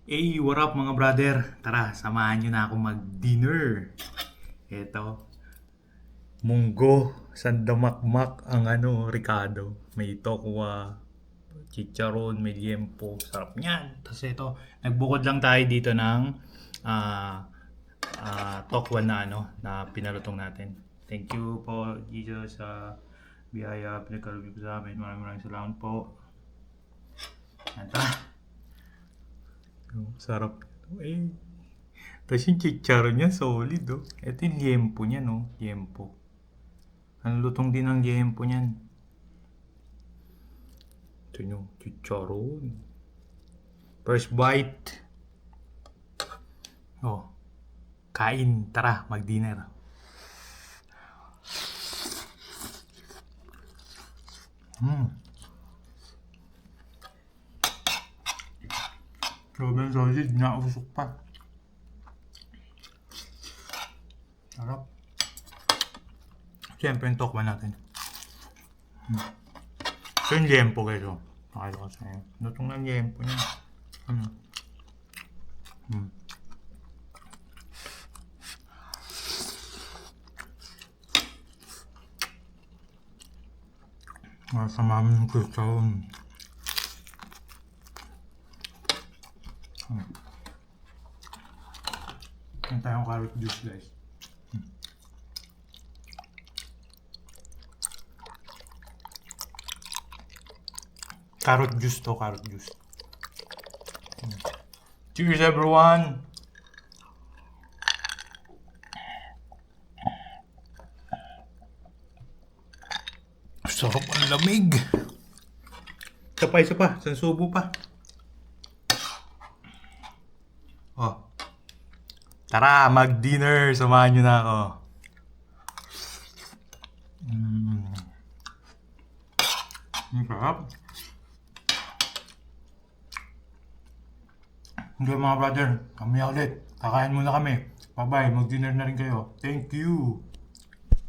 Hey, what up mga brother? Tara, samahan nyo na ako mag-dinner. Eto, munggo, sandamakmak ang Ricardo. May tokwa, chicharon, may liempo. Sarap niyan. Tapos ito, nagbukod lang tayo dito ng ah tokwa na na pinalutong natin. Thank you po, Jesus, sa biyaya pinagkalugin po sa amin. Maraming salamat po. Yan, tara. Sarap. Eh, tapos yung chicharon niya, solid, oh. Ito yung liempo niya, no? Liempo. Ang lutong din ang liempo niyan. Ito yung chicharon. First bite. Oh, kain. Tara, mag-dinner. Hmm. Sobrang solid. Nausok pa. Sarap. Siyempre yung tokwa natin. Ito yung liempo, guys, oh. Nakala ko sa'yo. Lutong ng liempo niya. Hmm. Hmm. Masama yung chicharon. Yan tayong carrot juice, guys. Carrot juice to, carrot juice. Cheers, everyone! Sarap, ang lamig! Isa pa, sansubo pa. Oh. Tara, mag-dinner! Samahan nyo na ako. Ang sarap. Hindi mga brother, kami ulit. Kakain muna kami. Bye-bye, mag-dinner na rin kayo. Thank you!